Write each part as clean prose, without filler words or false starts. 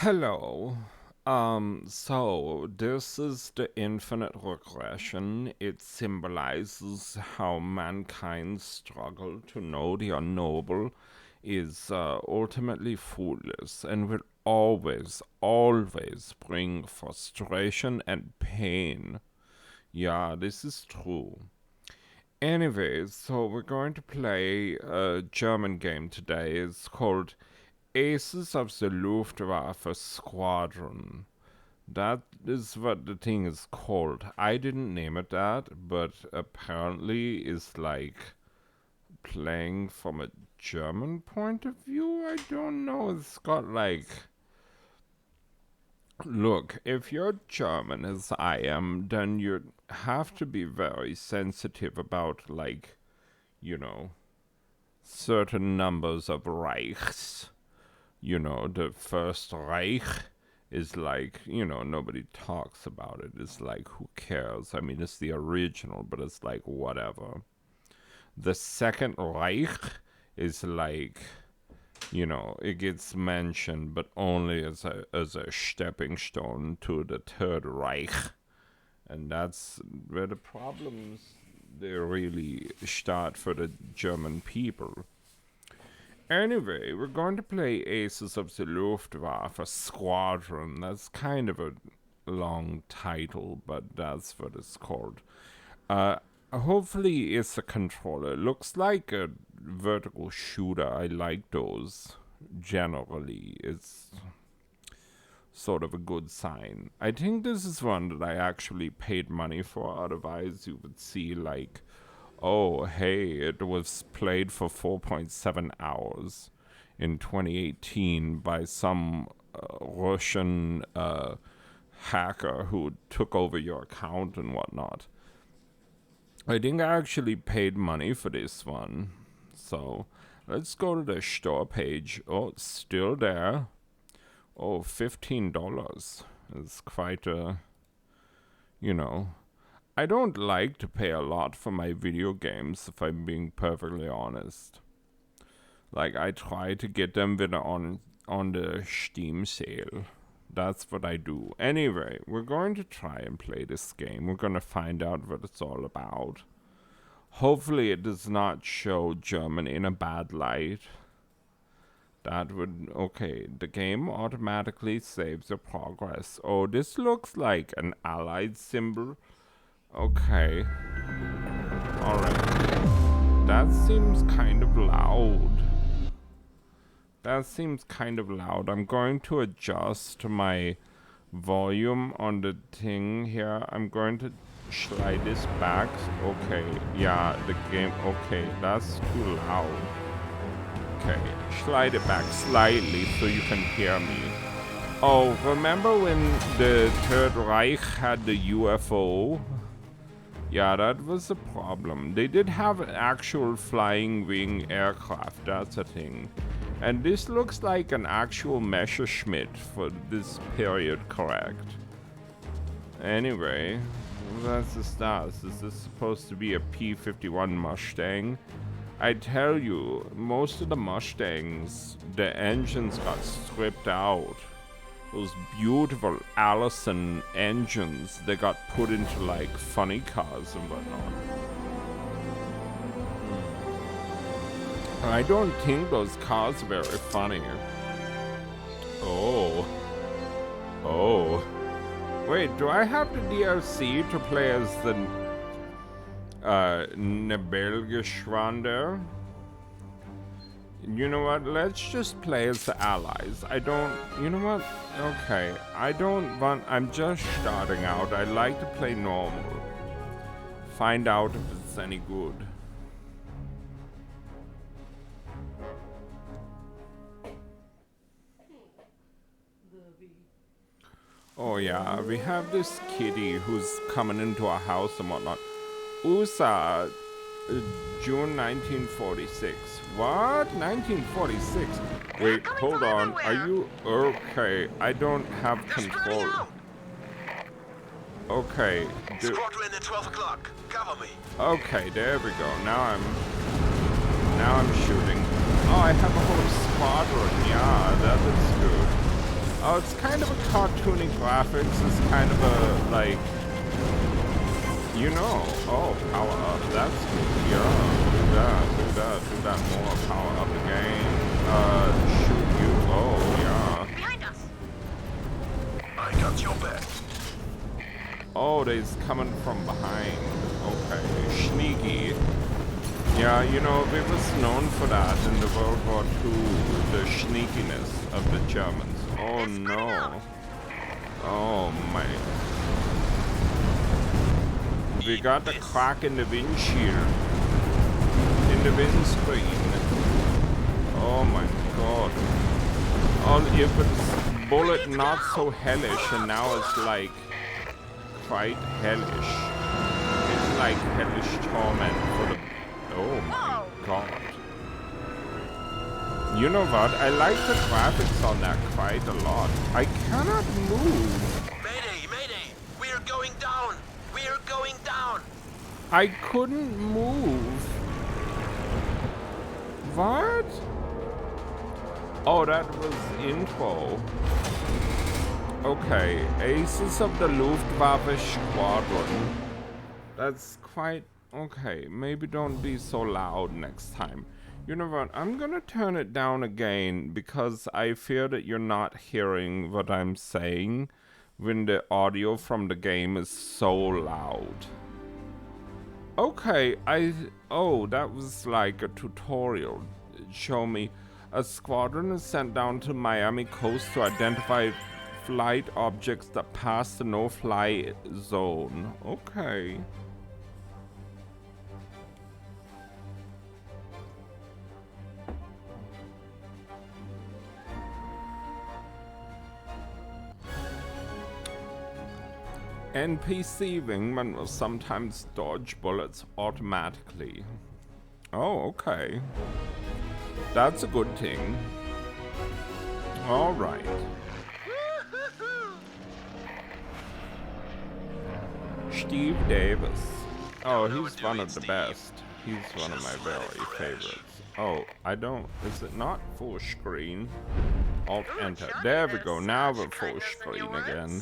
Hello. So this is the infinite regression. It symbolizes how mankind's struggle to know the unknowable is ultimately foolish and will always bring frustration and pain. Yeah, this is true. Anyways, so we're going to play a German game today. It's called Aces of the Luftwaffe Squadron. That is what the thing is called. I didn't name it that, but apparently it's like playing from a German point of view. I don't know. It's got like. Look, if you're German as I am, then you have to be very sensitive about, like, you know, certain numbers of Reichs. The First Reich is like, nobody talks about it. It's like, who cares? I mean, it's the original, but it's like, whatever. The Second Reich is like, it gets mentioned, but only as a stepping stone to the Third Reich. And that's where the problems, they really start for the German people. Anyway, we're going to play Aces of the Luftwaffe Squadron. That's kind of a long title, but that's what it's called. Hopefully it's a controller. It looks like a vertical shooter. I like those. Generally, it's sort of a good sign. I think this is one that I actually paid money for. Otherwise, you would see like, oh, hey, it was played for 4.7 hours in 2018 by some Russian hacker who took over your account and whatnot. I think I actually paid money for this one. So let's go to the store page. Oh, it's still there. Oh, $15. It's quite a, I don't like to pay a lot for my video games, if I'm being perfectly honest. Like, I try to get them when on the Steam sale. That's what I do. Anyway, we're going to try and play this game. We're going to find out what it's all about. Hopefully it does not show Germany in a bad light. That would... Okay, the game automatically saves your progress. Oh, this looks like an allied symbol. Okay. Alright. That seems kind of loud. I'm going to adjust my volume on the thing here. I'm going to slide this back. Okay, yeah, the game... Okay, that's too loud. Okay, slide it back slightly so you can hear me. Oh, remember when the Third Reich had the UFO? Yeah, that was a problem. They did have an actual flying wing aircraft, that's a thing. And this looks like an actual Messerschmitt for this period, correct? Anyway, that's the stars. Is this supposed to be a P-51 Mustang? I tell you, most of the Mustangs, the engines got stripped out. Those beautiful Allison engines, they got put into like funny cars and whatnot. I don't think those cars are very funny. Oh. Wait, do I have the DLC to play as the Nebelgeschwander? You know what? Let's just play as the allies. I don't... You know what? Okay. I don't want... I'm just starting out. I like to play normal. Find out if it's any good. Oh yeah, we have this kitty who's coming into our house and whatnot. USA, June 1946. What? 1946? Wait, hold on. Are you... Okay, I don't have control. Okay. Squadron at 12 o'clock. Cover me. Okay, there we go. Now I'm shooting. Oh, I have a whole squadron. Yeah, that is good. Oh, it's kind of a cartoony graphics. It's kind of a, like, you know. Oh, power up. That's good. Yeah, do that more. Power up the game. Shoot you. Oh, yeah. Behind us. I got your back. Oh, they's coming from behind. Okay, sneaky. Yeah, you know, we was known for that in the World War II, the sneakiness of the Germans. Oh no. Oh my. We got the crack in the windshield. In the windscreen. Oh my god. Oh, if it's bullet not so hellish, and now it's like quite hellish. It's like hellish torment for the... Oh my god. You know what? I like the graphics on that quite a lot. I cannot move. Mayday, mayday! We're going down! We're going down! I couldn't move. What? Oh, that was intro. Okay, Aces of the Luftwaffe Squadron. That's quite... Okay, maybe don't be so loud next time. You know what, I'm gonna turn it down again because I fear that you're not hearing what I'm saying when the audio from the game is so loud. Okay, oh, that was like a tutorial. Show me. A squadron is sent down to Miami coast to identify flight objects that pass the no-fly zone. Okay. NPC wingman will sometimes dodge bullets automatically. Oh, okay. That's a good thing. Alright. Steve Davis. Oh, he's one of the best. He's one of my very favorites. Oh, I don't... Is it not full screen? Alt enter. There we go. Now we're full screen again.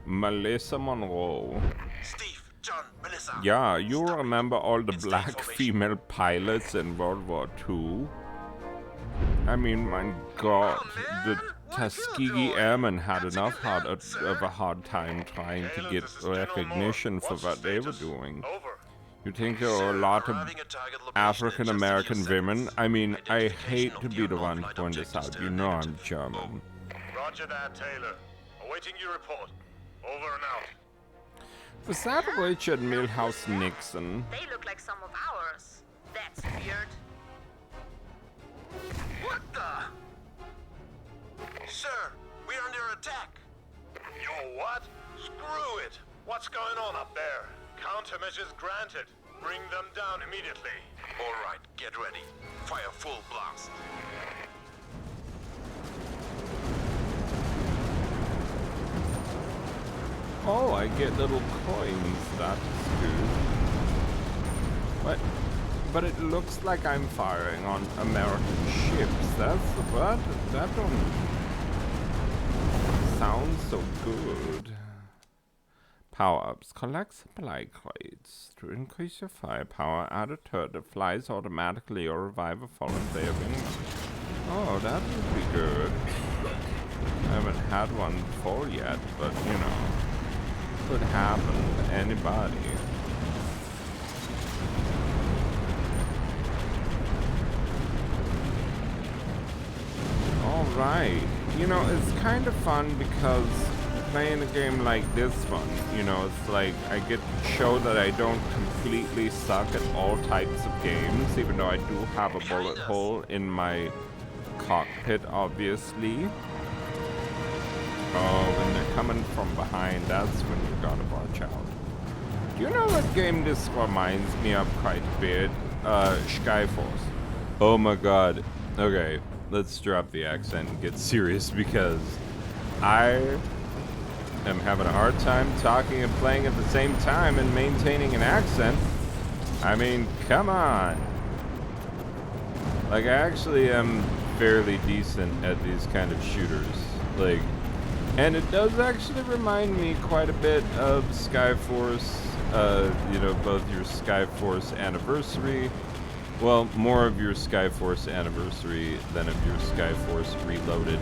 Melissa Monroe. Steve, John, Melissa. Yeah, you remember all the black female pilots in World War II? I mean, my god, the Tuskegee Airmen had enough of a hard time trying to get recognition for what they were doing. You think there are a lot of African American women? I mean, I hate to be the one to point this out. You know I'm German. Roger that, Taylor. Awaiting your report. Over and out. Was that Richard Milhouse Nixon? They look like some of ours. That's weird. What the? Sir, we're under attack. Yo, what? Screw it. What's going on up there? Countermeasures granted. Bring them down immediately. All right, get ready. Fire full blast. Oh, I get little coins. That's good. But it looks like I'm firing on American ships. That's what? That don't sound so good. Power-ups. Collect supply crates. To increase your firepower, add a turret that flies automatically or revive a fallen player wing. Oh, that would be good. I haven't had one before yet, but you know. Could happen to anybody. Alright. You know, it's kind of fun because playing a game like this one, you know, it's like I get to show that I don't completely suck at all types of games, even though I do have a bullet hole in my cockpit, obviously. Oh, when they're coming from behind, that's when you gotta watch out. Do you know what game this reminds me of quite a bit? Skyforce. Oh my god. Okay, let's drop the accent and get serious because I am having a hard time talking and playing at the same time and maintaining an accent. I mean, come on. Like, I actually am fairly decent at these kind of shooters. Like, and it does actually remind me quite a bit of Skyforce, you know, both your Skyforce Anniversary, well, more of your Skyforce Anniversary than of your Skyforce Reloaded.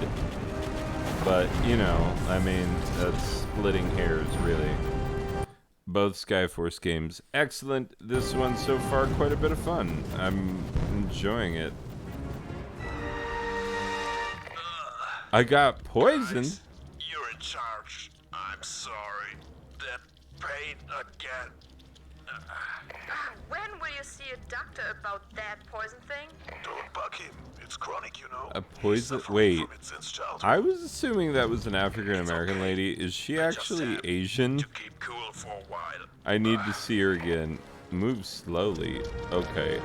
But, you know, I mean, that's splitting hairs, really. Both Skyforce games, excellent. This one so far, quite a bit of fun. I'm enjoying it. I got poisoned. Guys, you're in charge. I'm sorry. That pain again. When will you see a doctor about that poison thing? Don't bug him. It's chronic, you know. A poison? He's suffering Wait. from it since childhood. I was assuming that was an African American lady. Is she I just actually said Asian? To keep cool for a while. I need to see her again. Move slowly. Okay.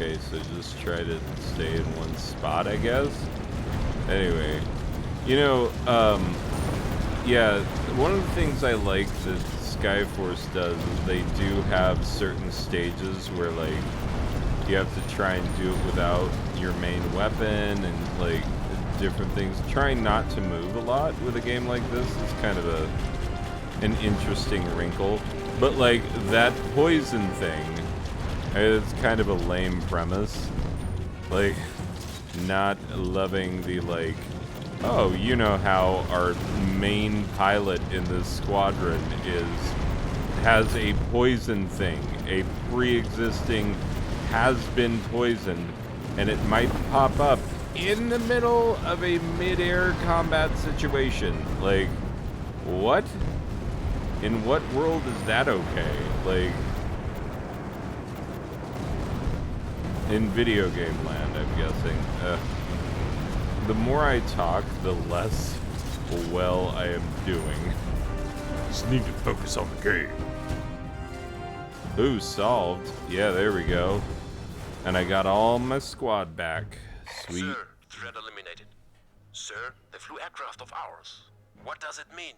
Okay, so just try to stay in one spot, I guess. Anyway, you know, yeah, one of the things I like that Skyforce does is they do have certain stages where, like, you have to try and do it without your main weapon and, like, different things. Trying not to move a lot with a game like this is kind of an interesting wrinkle. But, like, that poison thing, it's kind of a lame premise. Like, not loving the, like, oh, you know how our main pilot in this squadron has a poison thing, a pre-existing has been poisoned, and it might pop up in the middle of a mid-air combat situation. Like, what? In what world is that okay? Like, in video game land, I'm guessing. The more I talk, the less well I am doing. Just need to focus on the game. Ooh, solved. Yeah, there we go. And I got all my squad back. Sweet. Sir, threat eliminated. Sir, they flew aircraft of ours. What does it mean?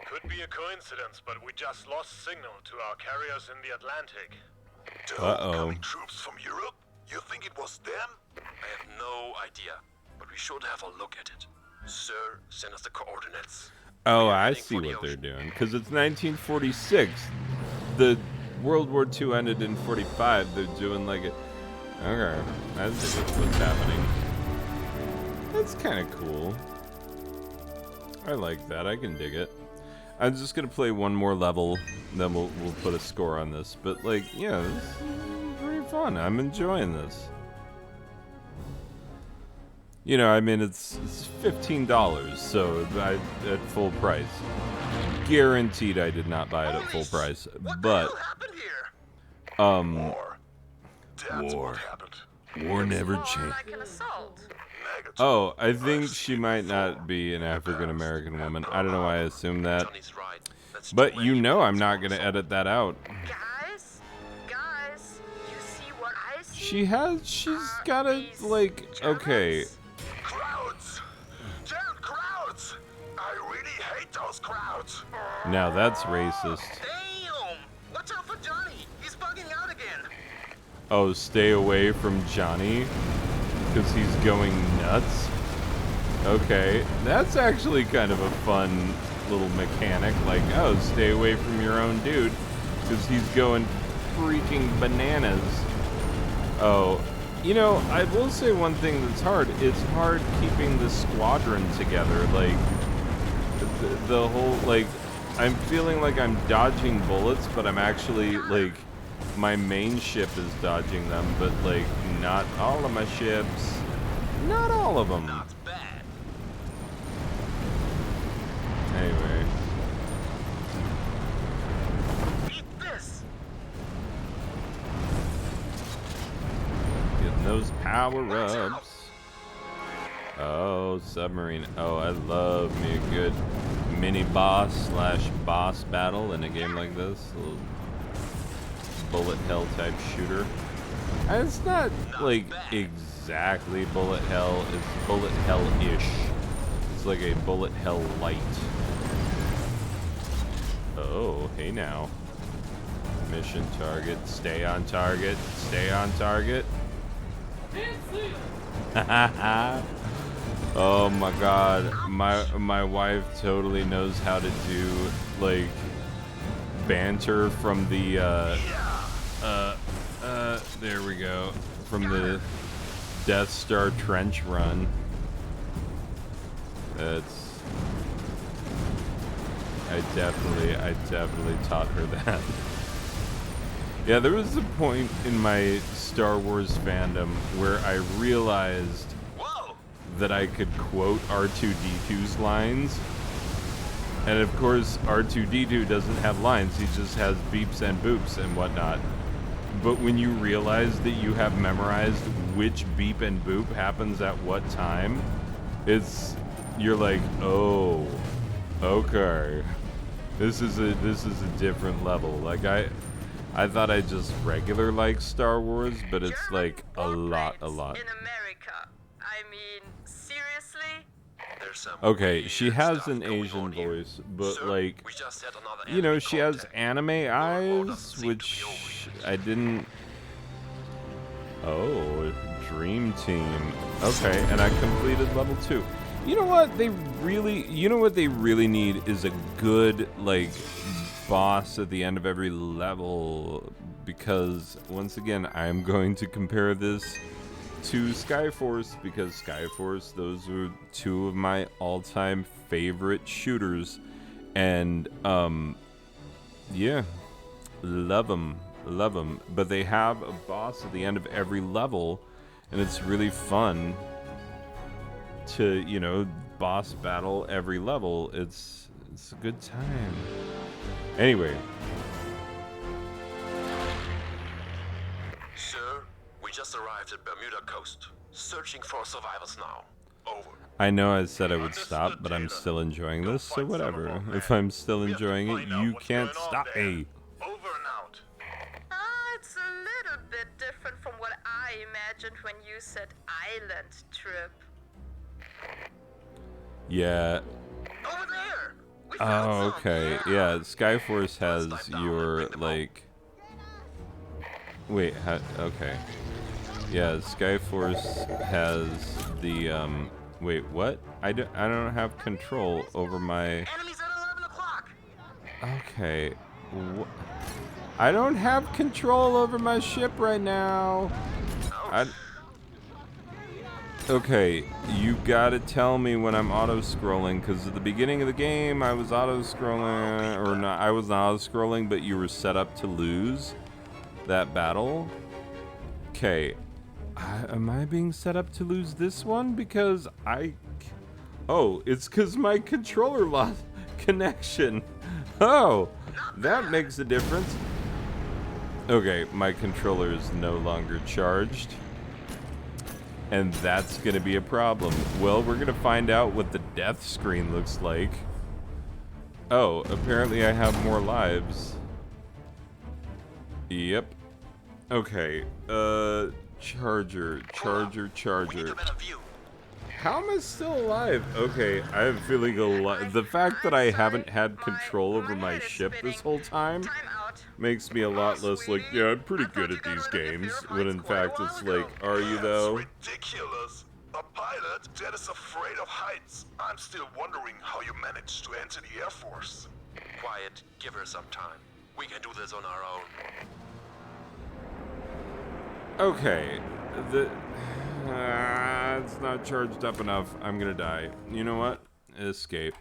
Could be a coincidence, but we just lost signal to our carriers in the Atlantic. Uh-oh. Troops from Europe? You think it was them? I have no idea, but we should have a look at it. Sir, send us the coordinates. Oh, We are I heading see for the what they're ocean. doing. Because it's 1946. The World War II ended in 45. They're doing like it. Okay, I see what's happening. That's kind of cool. I like that. I can dig it. I'm just gonna play one more level, then we'll put a score on this. But like, yeah, this is pretty fun. I'm enjoying this. You know, I mean, it's $15, so at full price. Guaranteed, I did not buy it at full price. What But the hell happened here? War. That's War. what happened. war never More changed. like an assault. Negative. Oh, I think she might not be an African American woman. I don't know why I assumed that. Johnny's right. That's But too you many know I'm people not on gonna the edit that out. Guys, you see what I see? She's got a, like, okay. Crowds! Damn crowds! I really hate those crowds. Now that's racist. Damn! Watch out for Johnny! He's bugging out again! Oh, stay away from Johnny? Because he's going nuts? Okay, that's actually kind of a fun little mechanic. Like, oh, stay away from your own dude, because he's going freaking bananas. Oh, you know, I will say one thing that's hard. It's hard keeping the squadron together. Like, the whole, like, I'm feeling like I'm dodging bullets, but I'm actually, like, my main ship is dodging them, but, like, not all of my ships. Not all of them. Not bad. Anyway. Eat this! Getting those power-ups. Oh, submarine. Oh, I love me a good mini-boss / boss battle in a game like this. A little bullet hell type shooter. And it's not, like, exactly bullet hell. It's bullet hell-ish. It's like a bullet hell light. Oh, hey now. Mission target. Stay on target. Stay on target. Oh my god. My wife totally knows how to do like banter from the there we go. From the Death Star trench run. I definitely taught her that. Yeah, there was a point in my Star Wars fandom where I realized that I could quote R2-D2's lines. And of course, R2-D2 doesn't have lines, he just has beeps and boops and whatnot. But when you realize that you have memorized which beep and boop happens at what time, you're like, oh, okay. This is a different level. Like I thought I just regular like Star Wars, but it's like a lot. In America. I mean, seriously? Okay, she has an Asian voice, but like, you know, she has anime eyes, which I didn't. Oh, Dream Team. Okay, and I completed level 2. You know what they really need is a good like boss at the end of every level, because once again I'm going to compare this to Skyforce, because Skyforce, those are two of my all-time favorite shooters, and yeah, love them, but they have a boss at the end of every level, and it's really fun to, you know, boss battle every level. It's a good time. Anyway. Sir, we just arrived at Bermuda coast. Searching for survivors now. Over. I know I said I would stop, but I'm still enjoying this, so whatever. If I'm still enjoying it, you can't stop me. Over and out. It's a little bit different from what I imagined when you said island trip. Yeah. Over there! We Oh, found some. okay. Yeah, Skyforce has your, like... Wait, okay. Yeah, Skyforce has the, Wait, what? I don't have control over my... Enemies at 11 o'clock! Okay. I don't have control over my ship right now. Okay, you gotta tell me when I'm auto-scrolling, because at the beginning of the game, I was auto-scrolling, or not, I was not auto-scrolling, but you were set up to lose that battle. Okay, am I being set up to lose this one? Because oh, it's because my controller lost connection. Oh, that makes a difference. Okay, my controller is no longer charged. And that's gonna be a problem. Well, we're gonna find out what the death screen looks like. Oh, apparently I have more lives. Yep. Okay, charger. How am I still alive? Okay, I have a feeling the fact that I haven't had control over my ship this whole time makes me a lot less like, yeah, I'm pretty good at these games, when in fact it's like, are you though? Ridiculous. A pilot that is afraid of heights. I'm still wondering how you managed to enter the Air Force. Quiet, give her some time. We can do this on our own. Okay, it's not charged up enough. I'm gonna die. You know what? Escape.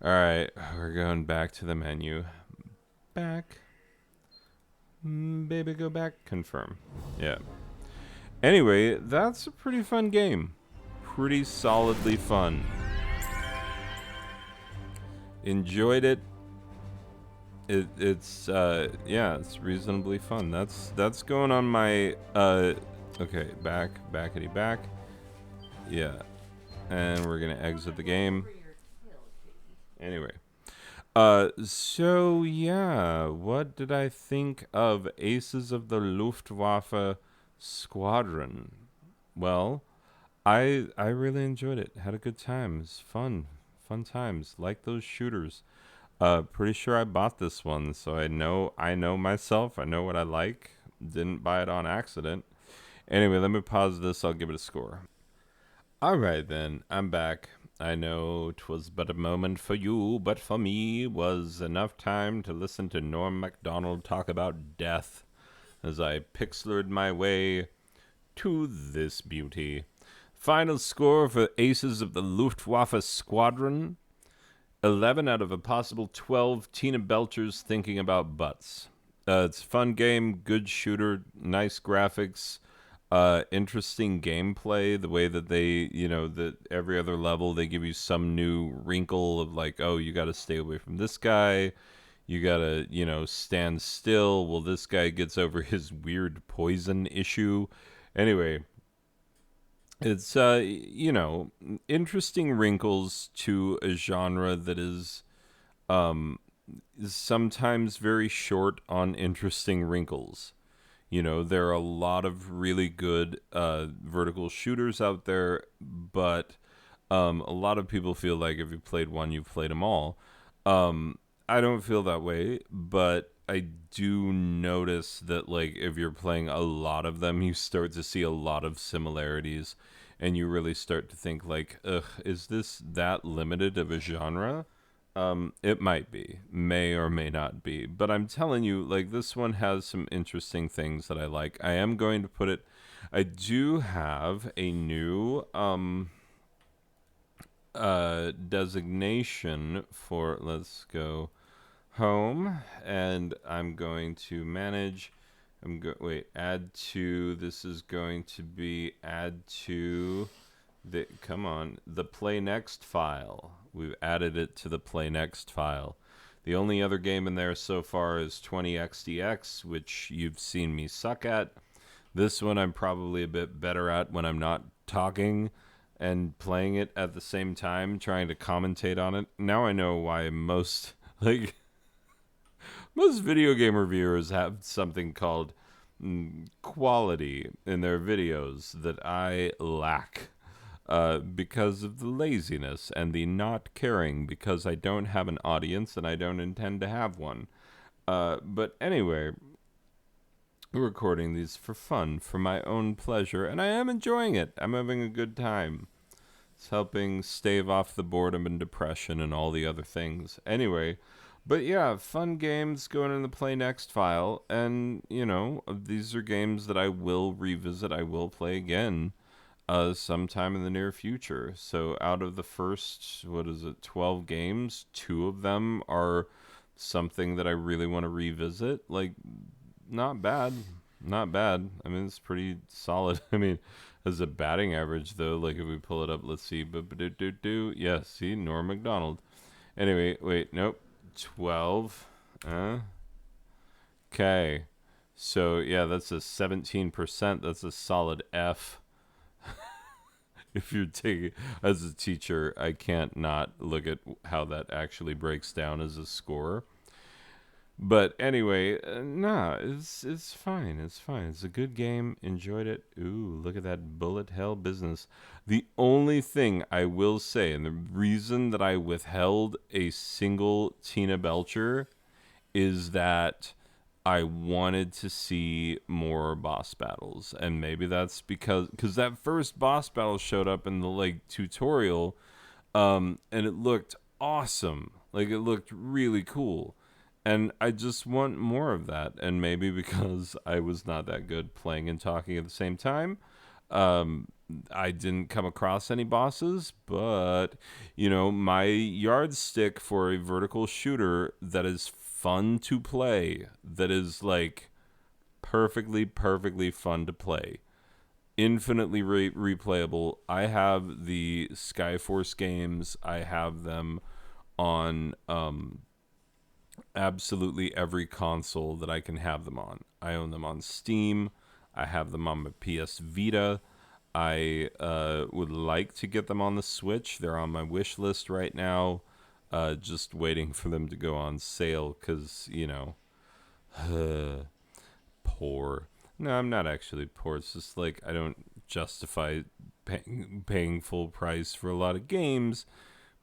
Alright, we're going back to the menu. Back. Baby, go back. Confirm. Yeah. Anyway, that's a pretty fun game. Pretty solidly fun. Enjoyed it. It's yeah, it's reasonably fun. That's going on my okay, backity back. Yeah. And we're gonna exit the game. Anyway. So yeah, what did I think of Aces of the Luftwaffe Squadron? Well, I really enjoyed it. Had a good time. It was fun times. Like those shooters. Pretty sure I bought this one, so I know myself. I know what I like. Didn't buy it on accident. Anyway, let me pause this. I'll give it a score. All right then, I'm back. I know 'twas but a moment for you, but for me was enough time to listen to Norm Macdonald talk about death as I pixelered my way to this beauty. Final score for Aces of the Luftwaffe Squadron: 11 out of a possible 12 Tina Belchers thinking about butts. It's a fun game, good shooter, nice graphics, interesting gameplay. The way that they, that every other level they give you some new wrinkle of like, oh, you got to stay away from this guy. You got to, stand still. Well, this guy gets over his weird poison issue. Anyway, it's, interesting wrinkles to a genre that um, is sometimes very short on interesting wrinkles. There are a lot of really good vertical shooters out there, but a lot of people feel like if you played one, you've played them all. I don't feel that way, but I do notice that, like, if you're playing a lot of them, you start to see a lot of similarities, and you really start to think, like, ugh, is this that limited of a genre? It might be, may or may not be, but I'm telling you, like, this one has some interesting things that I like. I am going to put it, I do have a new, designation for, let's go home, and I'm going to manage, add to, this is going to be add to, the play next file. We've added it to the play next file. The only other game in there so far is 20XDX, which you've seen me suck at. This one I'm probably a bit better at when I'm not talking and playing it at the same time, trying to commentate on it. Now I know why most video game reviewers have something called quality in their videos that I lack. Because of the laziness and the not caring, because I don't have an audience and I don't intend to have one. But anyway, we're recording these for fun, for my own pleasure, and I am enjoying it. I'm having a good time. It's helping stave off the boredom and depression and all the other things. Anyway, but yeah, fun games going in the play next file, and, these are games that I will revisit, I will play again. Sometime in the near future. So out of the first, 12 games, 2 of them are something that I really want to revisit. Like, not bad. Not bad. I mean, it's pretty solid. I mean, as a batting average, though, like if we pull it up, let's see. Yeah, see, Norm Macdonald. Anyway, wait, nope. 12. Okay. So, yeah, that's a 17%. That's a solid F. If you're taking, as a teacher, I can't not look at how that actually breaks down as a score. But anyway, it's fine. It's fine. It's a good game. Enjoyed it. Ooh, look at that bullet hell business. The only thing I will say, and the reason that I withheld a single Tina Belcher, is that I wanted to see more boss battles, and maybe that's because that first boss battle showed up in the tutorial, and it looked awesome. Like, it looked really cool, and I just want more of that. And maybe because I was not that good playing and talking at the same time, I didn't come across any bosses. But my yardstick for a vertical shooter that is fun to play, that is like perfectly fun to play, infinitely replayable. I have the Skyforce games. I have them on absolutely every console that I can have them on. I own them on Steam. I have them on my PS Vita. I would like to get them on the Switch. They're on my wish list right now. Just waiting for them to go on sale because, poor. No, I'm not actually poor. It's just like I don't justify paying full price for a lot of games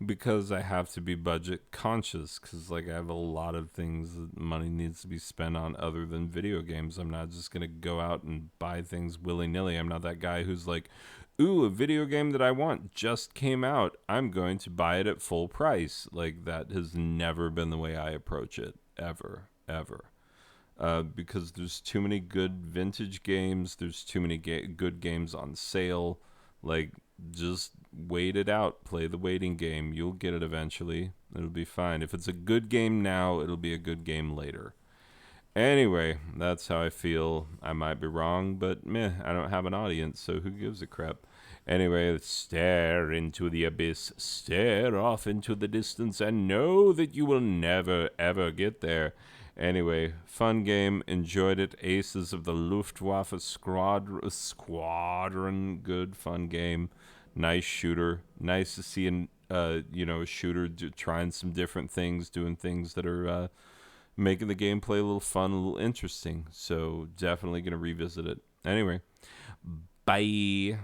because I have to be budget conscious because like I have a lot of things that money needs to be spent on other than video games. I'm not just gonna go out and buy things willy-nilly. I'm not that guy who's like, ooh, a video game that I want just came out, I'm going to buy it at full price. Like that has never been the way I approach it, ever because there's too many good vintage games, there's too many good games on sale. Like, just wait it out. Play the waiting game. You'll get it eventually. It'll be fine. If it's a good game now, it'll be a good game later. Anyway, that's how I feel. I might be wrong, but meh, I don't have an audience, so who gives a crap? Anyway, stare into the abyss, stare off into the distance, and know that you will never, ever get there. Anyway, fun game. Enjoyed it. Aces of the Luftwaffe Squadron. Good, fun game. Nice shooter. Nice to see a shooter trying some different things, doing things that are making the gameplay a little fun, a little interesting. So definitely going to revisit it. Anyway, bye.